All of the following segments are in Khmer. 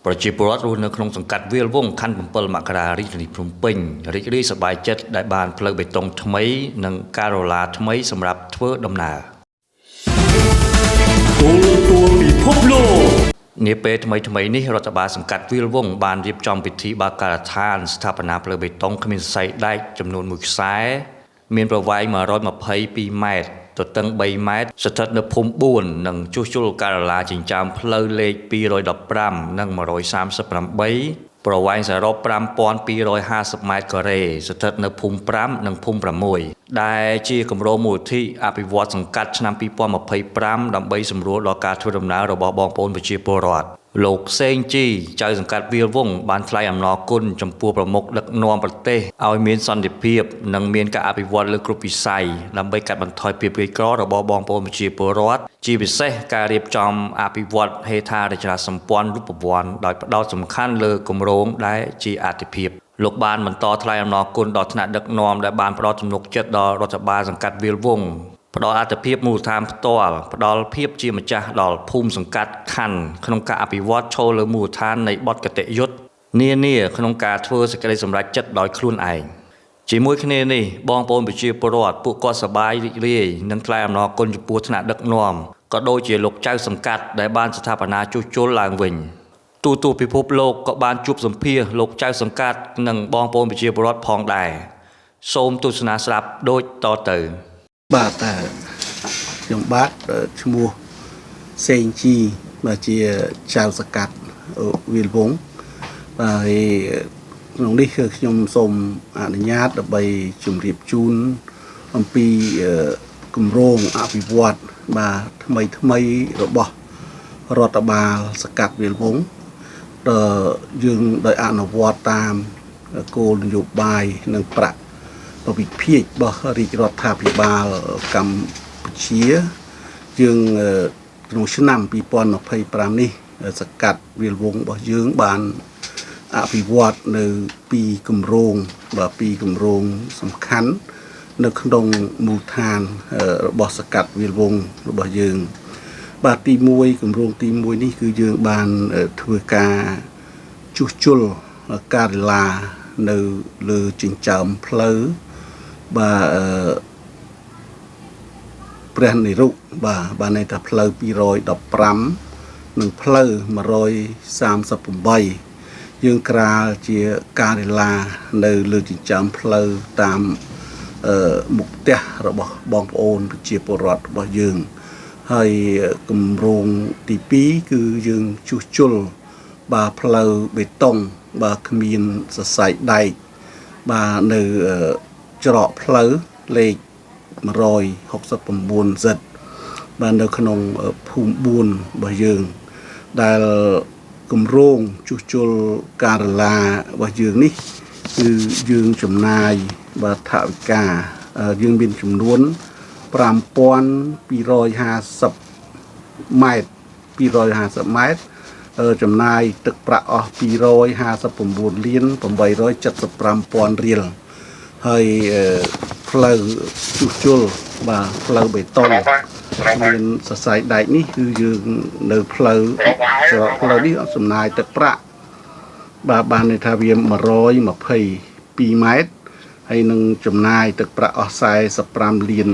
ប្រជាពលរដ្ឋរស់នៅក្នុងសង្កាត់វាលវង្សខណ្ឌ7មករារាជធានីភ្នំពេញរីករាយសប្បាយចិត្តដែលបានផ្លូវបេតុងថ្មីនិងការ៉ូឡាថ្មីសម្រាប់ធ្វើដំណើរទូពិភពលោកនាពេលថ្មីនេះរដ្ឋបាលសង្កាត់វាលវង្សបានរៀបចំពិធីបើកការដ្ឋានស្ថាបនាផ្លូវបេតុងគ្មានសរសៃដែកចំនួន1ខ្សែមានប្រវែង122ម៉ែត្រទទឹង3ម៉ែត្រស្ថិតនៅភូមិ4និងជួសជុលការ៉ូឡាចិញ្ចើមផ្លូវលេខ215និង138ប្រវែងសរុប5250ម៉ែត្រការ៉េស្ថិតនៅភូមិ5និងភូមិ6ដែលជាគម្រោងមូលនិធិអភិវឌ្ឍសង្កាត់ឆ្នាំ2025ដើម្បីសម្រួលដល់ការធ្វើដំណើររបស់បងប្អូនប្រជាពលរដ្ឋលោកសេងជីចៅសង្កាត់វាលវង្សបានថ្លែងអំណរគុណចំពោះប្រមុខដឹកនាំប្រទេសឲ្យមានសន្តិភាពនិងមានការអភិវឌ្ឍលើគ្រប់វិស័យដើម្បីកាត់បន្ថយភាពក្រីក្ររបស់បងប្អូនប្រជាពលរដ្ឋជាពិសេសការរៀបចំអភិវឌ្ឍហេដ្ឋារចនាសម្ព័ន្ធរូបវន្តដោយផ្ដោតសំខាន់លើគម្រោងដែលជាអាទិភាពលោកបានបន្តថ្លែងអំណរគុណដល់ថ្នាក់ដឹកនាំដែលបានផ្ដល់ទំនុកចិត្តដល់រដ្ឋបាលសង្កាត់វាលវង្សផ្ដល់អត្ថភាពមូលដ្ឋានផ្ទាល់ផ្ដល់ភាពជាម្ចាស់ដល់ភូមិសង្កាត់ខណ្ឌក្នុងការអភិវឌ្ឍឈលលើមូលដ្ឋាននៃបទកតិយុត្តនានាក្នុងការធ្វើសេចក្តីសម្រេចចិត្តដោយខ្លួនឯងជាមួយគ្នានេះបងប្អូនប្រជាពលរដ្ឋពួកគាត់សប្បាយរីករាយនិងថ្លែងអំណរគុណចំពោះថ្នាក់ដឹកនាំក៏ដូចជាលោកចៅសង្កាត់ដែលបានស្ថាបនាជួសជុលឡើងវិញទូពិភពលោកក៏បានជួបសម្ភាសលោកចៅសង្កាត់និងបងប្អូនប្រជាពលរដ្ឋផងដែរសូមទស្សនាស្ដាប់ដូចតទៅបាទតាខ្ញុំបាទឈ្មោះសេងជីបាទជាចៅសង្កាត់វាលវង្សបាទក្នុងនេះគឺខ្ញុំសូមអនុញ្ញាតដើម្បីជម្រាបជូនអំពីគម្រោងអភិវឌ្ឍបាទថ្មីរបស់រដ្ឋបាលសង្កាត់វាលវង្សយើងដោយអនុវត្តតាមគោលនយោបាយនិងប្រាក់វិភាគរបស់រាជរដ្ឋាភិបាលកម្ពុជាយើងក្នុងឆ្នាំ2025នេះសង្កាត់វាលវង្សរបស់យើងបានអភិវឌ្ឍនៅពីគម្រោងសំខាន់នៅក្នុងមូលដ្ឋានរបស់សង្កាត់វាលវង្សរបស់យើងបាទទី1គម្រោងទី1នេះគឺយើងបានធ្វើការជួសជុលការិយានៅលើចិញ្ចើមផ្លូវបាទព្រះនិរុបាទន័យថាផ្លូវ215និងផ្លូវ138យើងក្រាលជាការិយានៅលើចិញ្ចើមផ្លូវតាមមុខផ្ទះរបស់បងប្អូនប្រជាពលរដ្ឋរបស់យើងហើយគម្រោងទី2គឺយើងជួសជុលបាទផ្លូវបេតុងបាទគ្មានសរសៃដែកបាទនៅច្រកផ្លូវលេខ169សិតបាទនៅក្នុងភូមិ4របស់យើងដែលគម្រោងជួសជុលការិយារបស់យើងនេះគឺយើងចំណាយបាទថវិកាយើងមានចំនួន5250ម៉ែត្រចំណាយទឹកប្រាក់អស់259លាន875,000រៀលហើយផ្លូវជួសជុលបាទផ្លូវបេតុងមានសរសៃដែកនេះគឺយើងនៅផ្លូវច្រកផ្លូវនេះចំណាយទឹកប្រាក់បាទបានន័យថាវា122ម៉ែត្រហើយនឹងចំណាយទឹកប្រាក់អស់45លាន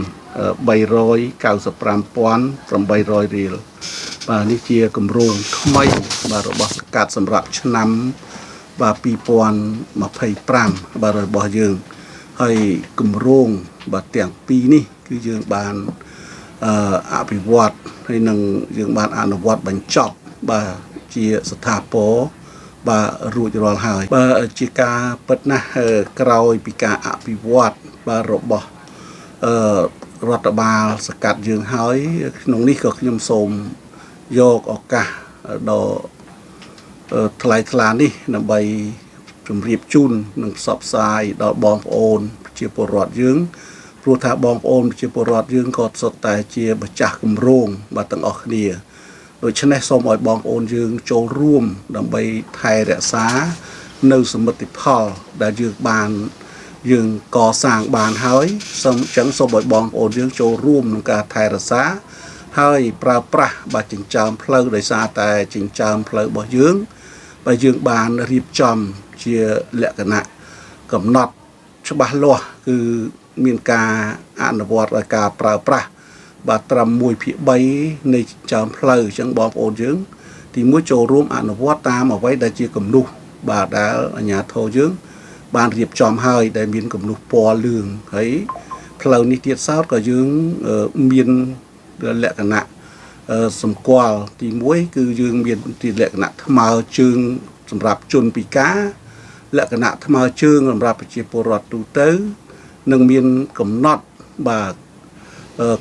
395,800រៀលបាទនេះជាគម្រោងថ្មីបាទរបស់សង្កាត់សម្រាប់ឆ្នាំបាទ2025បាទរបស់យើងហើយគម្រោងបាទទាំងពីរនេះគឺយើងបានអភិវឌ្ឍហើយនឹងយើងបានអនុវត្តបញ្ចប់បាទជាស្ថាពរបាទរួចរាល់ហើយបាទជាការពិតណាស់ក្រោយពីការអភិវឌ្ឍបាទរបស់រដ្ឋបាលសង្កាត់យើងហើយក្នុងនេះក៏ខ្ញុំសូមយកឱកាសដ៏ថ្លៃថ្លានេះដើម្បីជម្រាបជូននិងផ្សព្វផ្សាយដល់បងប្អូនប្រជាពលរដ្ឋយើងព្រោះថាបងប្អូនប្រជាពលរដ្ឋយើងក៏សុទ្ធតែជាម្ចាស់គម្រោងបាទទាំងអស់គ្នាដូច្នេះសូមឲ្យបងប្អូនយើងចូលរួមដើម្បីថែរក្សានៅសមិទ្ធផលដែលយើងកសាងបានហើយសូមឲ្យបងប្អូនយើងចូលរួមក្នុងការថែរក្សា ហើយប្រើប្រាស់បាទចិញ្ចើមផ្លូវដោយសារតែចិញ្ចើមផ្លូវរបស់យើង បើយើងបានរៀបចំជាលក្ខណៈកំណត់ច្បាស់លាស់គឺមានការអនុវត្តឲ្យការប្រើប្រាស់បាទត្រឹម1/3នៃចើមផ្លូវអញ្ចឹងបងប្អូនយើងទី1ចូលរួមអនុវត្តតាមអ្វីដែលជាគំនុះបាទដែលអាជ្ញាធរយើងបានរៀបចំហើយដែលមានគំនុះពណ៌លឿងហើយផ្លូវនេះទៀតសោតក៏យើងមានលក្ខណៈសម្គាល់ទី1គឺយើងមានទីលក្ខណៈថ្មើរជើងសម្រាប់ជនពិការលក្ខណៈថ្មើរជើងសម្រាប់ប្រជាពលរដ្ឋទូទៅនិងមានកំណត់បាទ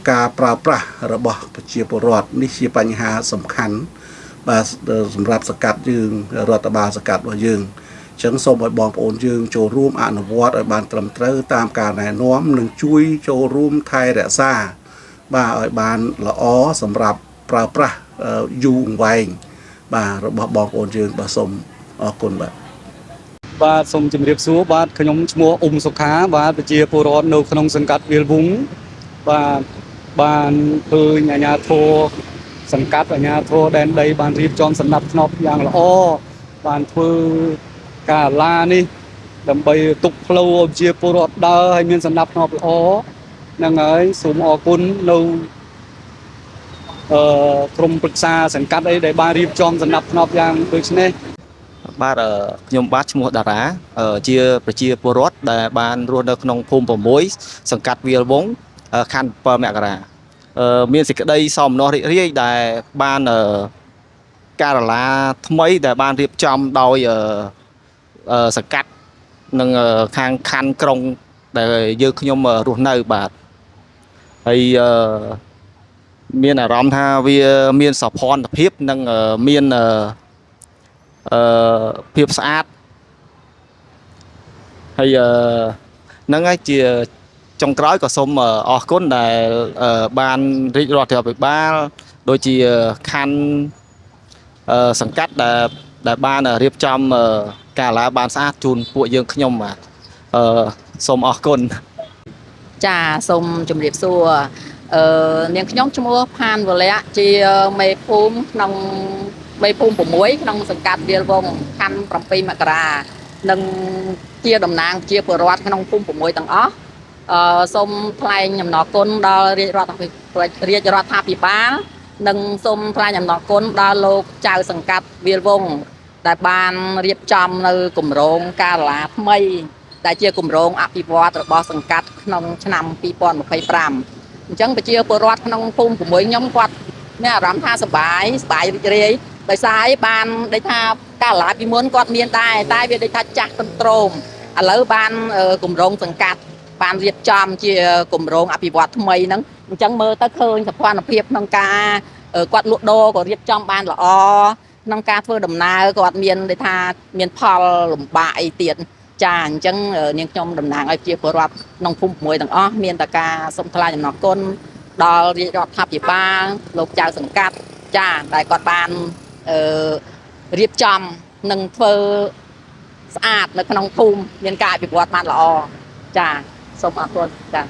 ការប្រើប្រាស់របស់ប្រជាពលរដ្ឋនេះជាបញ្ហាសំខាន់បាទសម្រាប់សកាត់យើងរដ្ឋបាលសកាត់របស់យើងអញ្ចឹងសូមឲ្យបងប្អូនយើងចូលរួមអនុវត្តឲ្យបានត្រឹមត្រូវតាមការណែនាំនិងជួយចូលរួមថែរក្សាបាទឲ្យបានល្អសម្រាប់ប្រើប្រាស់យូរអង្វែងបាទរបស់បងប្អូនយើងបាទសូមអរគុណបាទសូមជម្រាបសួរបាទខ្ញុំឈ្មោះអ៊ុំសុខាបាទប្រជាពលរដ្ឋនៅក្នុងសង្កាត់វាលវង្សបាទបានឃើញអាជ្ញាធរសង្កាត់អាជ្ញាធរដែនដីបានរៀបចំសណ្ដាប់ធ្នាប់យ៉ាងល្អបានធ្វើការឡានេះដើម្បីទុកផ្លូវឲ្យប្រជាពលរដ្ឋដើរឲ្យមានសណ្ដាប់ធ្នាប់ល្អហ្នឹងហើយសូមអរគុណនៅក្រុមប្រឹក្សាសង្កាត់អីដែលបានរៀបចំសណ្ដាប់ធ្នាប់យ៉ាងដូចនេះបាទខ្ញុំបាទឈ្មោះតារាជាប្រជាពលរដ្ឋដែលបានរស់នៅក្នុងភូមិ6សង្កាត់វាលវង្សខណ្ឌ7មករាមានសេចក្តីសោមនស្សរីករាយដែលបានការិយាថ្មីដែលបានរៀបចំដោយសង្កាត់និងខាងខណ្ឌក្រុងដែលយើងខ្ញុំរស់នៅបាទហើយមានអារម្មណ៍ថាវាមានសោភ័ណភាពនិងមានភាពស្អាតហើយហ្នឹងហើយជាចុងក្រោយក៏សូមអរគុណដែលបានរាជរដ្ឋាភិបាលដូចជាខណ្ឌសង្កាត់ដែលបានរៀបចំការឡាបានស្អាតជូនពួកយើងខ្ញុំបាទសូមអរគុណចាសូមជម្រាបសួរនាងខ្ញុំឈ្មោះផានវលៈជាមេភូមិក្នុងមេភូមិ6ក្នុងសង្កាត់វាលវង្សខណ្ឌ7មករានិងជាតំណាងជាពលរដ្ឋក្នុងភូមិ6ទាំងអស់សូមថ្លែងអំណរគុណដល់រាជរដ្ឋាភិបាលនិងសូមថ្លែងអំណរគុណដល់លោកចៅសង្កាត់វាលវង្សដែលបានរៀបចំនៅគម្រោងការិយាថ្មីដែលជាគម្រោងអភិវឌ្ឍរបស់សង្កាត់ក្នុងឆ្នាំ2025អញ្ចឹងប្រជាពលរដ្ឋក្នុងភូមិ6ខ្ញុំគាត់មានអារម្មណ៍ថាសប្បាយរីករាយដោយសារឯបានដូចថាការិយាពីមុនគាត់មានដែរតែវាដូចថាចាស់ទ្រោមឥឡូវបានគម្រោងសង្កាត់បានរៀបចំជាគម្រោងអភិវឌ្ឍថ្មីហ្នឹងអញ្ចឹងមើលទៅឃើញសភាពក្នុងការគាត់លក់ដូរក៏រៀបចំបានល្អក្នុងការធ្វើដំណើរគាត់មានដូចថាមានផលលំបាកអីទៀតចាអញ្ចឹងនាងខ្ញុំតំណាងឲ្យជាពលរដ្ឋក្នុងភូមិ6ទាំងអស់មានតែការសូមថ្លែងអំណរគុណដល់រាជរដ្ឋាភិបាលលោកចៅសង្កាត់ចាដែលគាត់បានរៀបចំនិងធ្វើស្អាតនៅក្នុងភូមិមានការអភិវឌ្ឍបានល្អចាសូមអរគុណចា